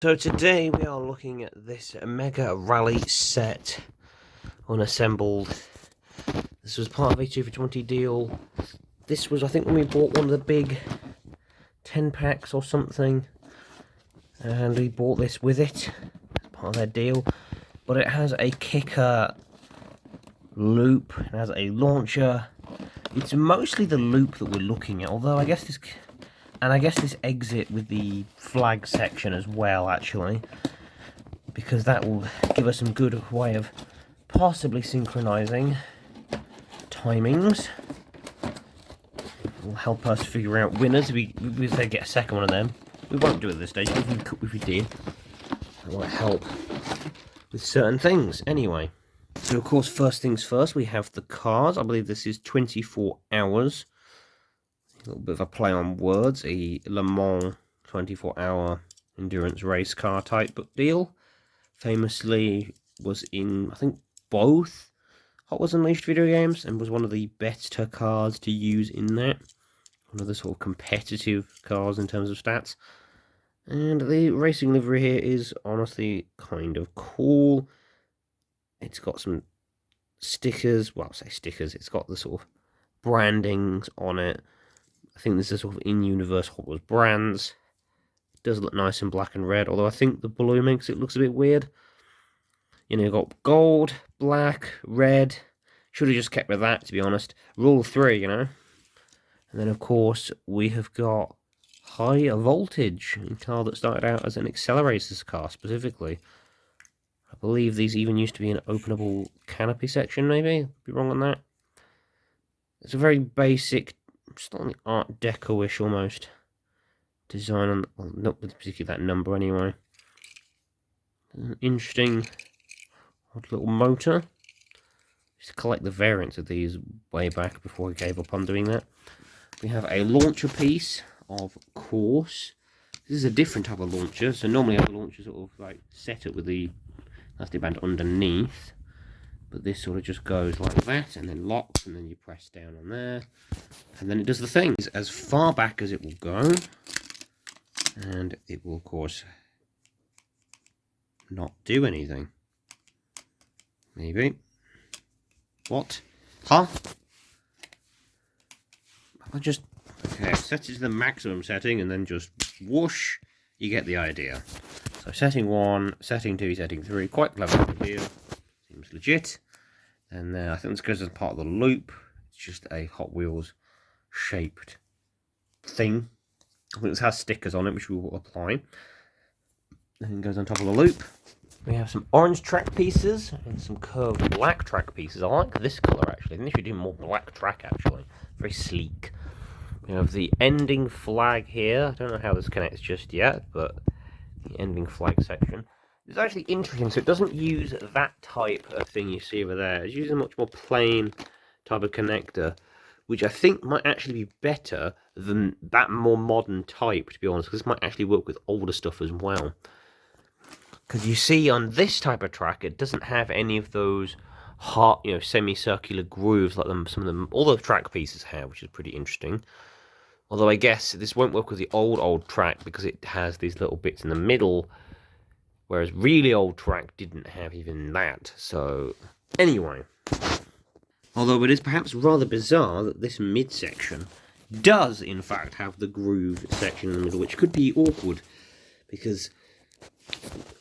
So today we are looking at this Mega Rally set unassembled. This was part of a 2 for 20 deal. This was, I think, when we bought one of the big 10 packs or something, and we bought this with it as part of their deal. But it has a kicker loop, it has a launcher. It's mostly the loop that we're looking at, although I guess this exit with the flag section as well, actually, because that will give us some good way of possibly synchronizing timings. It will help us figure out winners if they get a second one of them. We won't do it at this stage, if we did, that might help with certain things. Anyway, so of course, first things first, we have the cars. I believe this is 24 hours. A little bit of a play on words, a Le Mans 24-hour endurance race car type deal. Famously was in, I think, both Hot Wheels Unleashed video games, and was one of the better cars to use in that. One of the sort of competitive cars in terms of stats. And the racing livery here is honestly kind of cool. It's got some stickers, well, I say stickers, it's got the sort of brandings on it. I think this is sort of in-universe Hot Wheels brands. It does look nice in black and red, although I think the blue makes it looks a bit weird. You know, you've got gold, black, red. Should have just kept with that, to be honest. Rule 3, you know. And then, of course, we have got High Voltage, a car that started out as an Accelerators car, specifically. I believe these even used to be an openable canopy section, maybe? Be wrong on that. It's a very basic, slightly Art Deco-ish almost design on, well, not particularly that number anyway. An interesting odd little motor. Used to collect the variants of these way back before I gave up on doing that. We have a launcher piece, of course. This is a different type of launcher, so normally I have a launcher sort of like set up with the elastic band underneath. But this sort of just goes like that, and then locks, and then you press down on there. And then it does the thing. It's as far back as it will go. And it will, of course, not do anything. Maybe. What? Huh? Okay, set it to the maximum setting, and then just whoosh, you get the idea. So setting 1, setting 2, setting 3, quite clever here. Seems legit. And I think this goes as part of the loop. It's just a Hot Wheels shaped thing. I think this has stickers on it, which we will apply. And it goes on top of the loop. We have some orange track pieces and some curved black track pieces. I like this colour, actually. I think they should do more black track, actually. Very sleek. We have the ending flag here. I don't know how this connects just yet, but the ending flag section. It's actually interesting, so it doesn't use that type of thing you see over there. It's using a much more plain type of connector, which I think might actually be better than that more modern type, to be honest, because this might actually work with older stuff as well. Because you see on this type of track, it doesn't have any of those hard, semicircular grooves like some of them, all the track pieces have, which is pretty interesting. Although I guess this won't work with the old track because it has these little bits in the middle, whereas really old track didn't have even that. So, anyway. Although it is perhaps rather bizarre that this midsection does, in fact, have the groove section in the middle, which could be awkward, because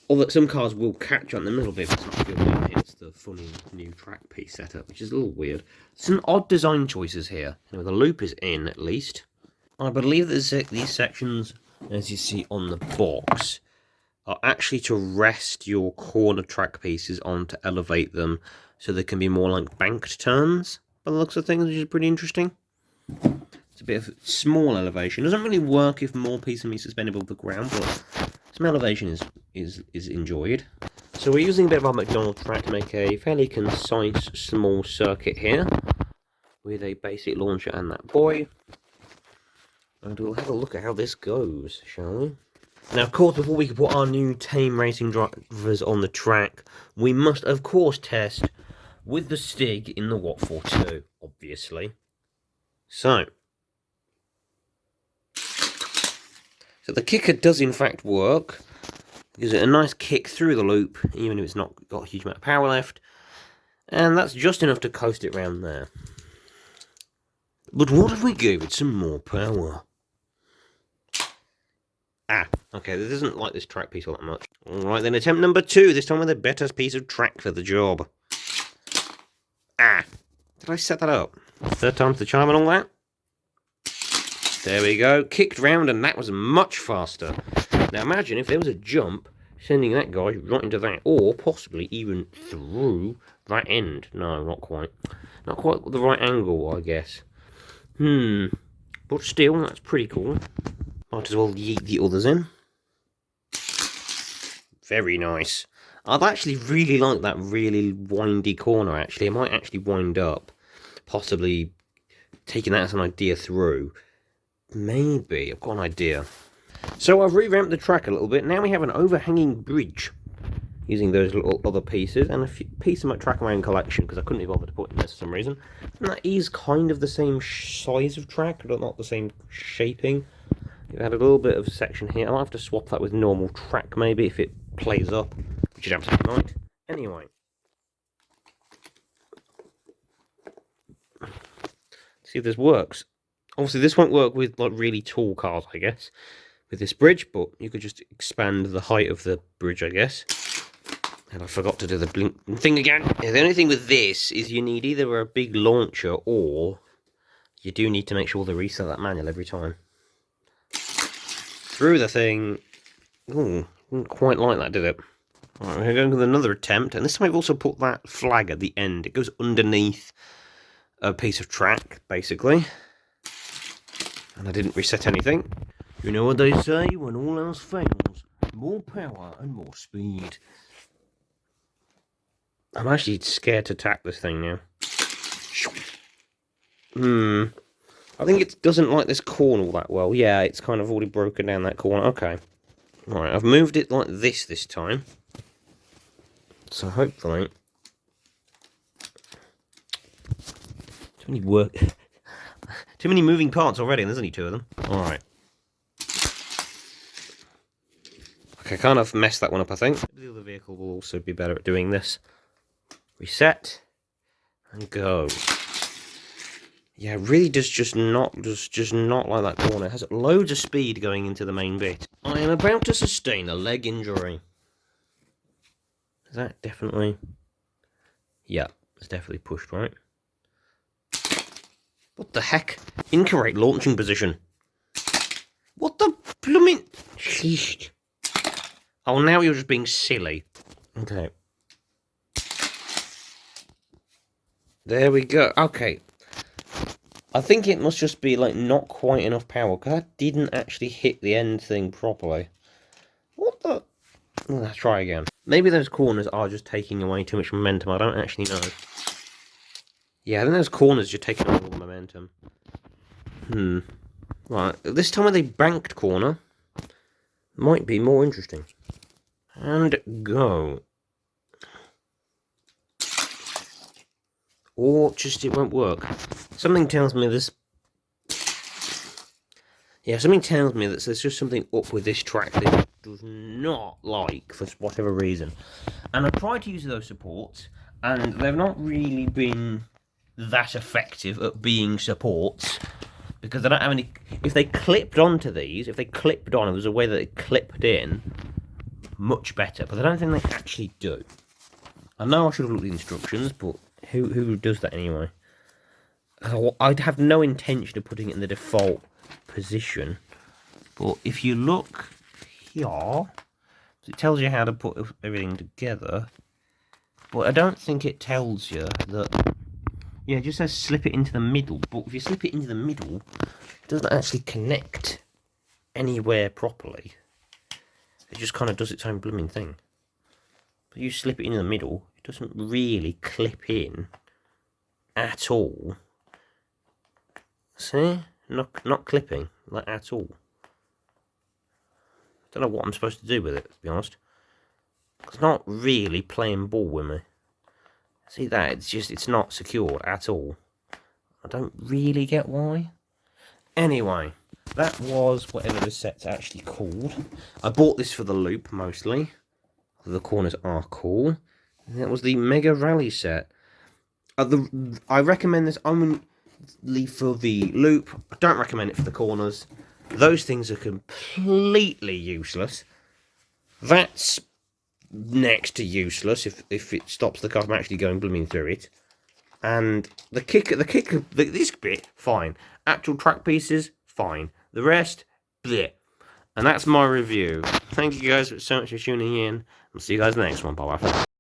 although some cars will catch on the middle bit, it's not good when it hits the funny new track piece setup, which is a little weird. Some odd design choices here. Anyway, the loop is in, at least. I believe that these sections, as you see on the box, are actually to rest your corner track pieces on to elevate them so they can be more like banked turns, by the looks of things, which is pretty interesting. It's a bit of small elevation. It doesn't really work if more pieces can be suspended above the ground, but some elevation is enjoyed. So we're using a bit of our McDonald's track to make a fairly concise small circuit here, with a basic launcher and that boy. And we'll have a look at how this goes, shall we? Now, of course, before we can put our new tame racing drivers on the track, we must, of course, test with the Stig in the Watt 42, obviously. So the kicker does, in fact, work. Gives it a nice kick through the loop, even if it's not got a huge amount of power left. And that's just enough to coast it round there. But what if we gave it some more power? Ah, okay, this isn't like this track piece all that much. Alright then, attempt number 2, this time with a better piece of track for the job. Ah, did I set that up? Third time's the charm and all that? There we go, kicked round and that was much faster. Now imagine if there was a jump, sending that guy right into that, or possibly even through that end. No, not quite. Not quite the right angle, I guess. But still, that's pretty cool. Might as well yeet the others in. Very nice. I'd actually really like that really windy corner, actually. I might actually wind up, possibly taking that as an idea through. Maybe, I've got an idea. So I've revamped the track a little bit. Now we have an overhanging bridge. Using those little other pieces, and a piece of my track of my own collection, because I couldn't be bothered to put in this for some reason. And that is kind of the same size of track, but not the same shaping. You had a little bit of section here. I might have to swap that with normal track, maybe, if it plays up, which it absolutely might. Anyway. See if this works. Obviously, this won't work with like really tall cars, I guess, with this bridge, but you could just expand the height of the bridge, I guess. And I forgot to do the blink thing again. Yeah, the only thing with this is you need either a big launcher or you do need to make sure to reset that manual every time. Through the thing. Ooh, didn't quite like that, did it? Alright, we're going with another attempt, and this time I've also put that flag at the end. It goes underneath a piece of track, basically. And I didn't reset anything. You know what they say, when all else fails, more power and more speed. I'm actually scared to tap this thing now. I think it doesn't like this corner all that well. Yeah, it's kind of already broken down that corner. Okay. Alright, I've moved it like this time. So hopefully... Too many moving parts already, and there's only 2 of them. Alright. Okay, kind of messed that one up, I think. The other vehicle will also be better at doing this. Reset. And go. Yeah, it really does just not like that corner. It has loads of speed going into the main bit. I am about to sustain a leg injury. Is that definitely... Yeah, it's definitely pushed, right? What the heck? Incorrect launching position. What the blooming... Sheesh. Oh, now you're just being silly. Okay. There we go. Okay. I think it must just be, like, not quite enough power, because that didn't actually hit the end thing properly. What the... Let's try again. Maybe those corners are just taking away too much momentum. I don't actually know. Yeah, I think those corners just taking away all the momentum. Right, this time with a banked corner might be more interesting. And go. Or just it won't work. Something tells me this... Yeah, something tells me that there's just something up with this track that it does not like for whatever reason. And I've tried to use those supports, and they've not really been that effective at being supports, because they don't have any... If they clipped onto these, if they clipped on, there was a way that it clipped in, much better, but I don't think they actually do. I know I should have looked at the instructions, but who does that anyway? I'd have no intention of putting it in the default position, but if you look here, it tells you how to put everything together, but I don't think it tells you that... Yeah, it just says slip it into the middle, but if you slip it into the middle, it doesn't actually connect anywhere properly. It just kind of does its own blooming thing. But you slip it into the middle, it doesn't really clip in at all. See? Not clipping, like at all. Don't know what I'm supposed to do with it, to be honest. It's not really playing ball with me. See that? It's not secured at all. I don't really get why. Anyway, that was whatever the set's actually called. I bought this for the loop, mostly. The corners are cool. And that was the Mega Rally set. I recommend this only for the loop. I don't recommend it for the corners. Those things are completely useless. That's next to useless if it stops the car from actually going blooming through it. And this bit, fine. Actual track pieces, fine. The rest, bleh. And that's my review. Thank you guys so much for tuning in. I'll see you guys in the next one. Bye bye.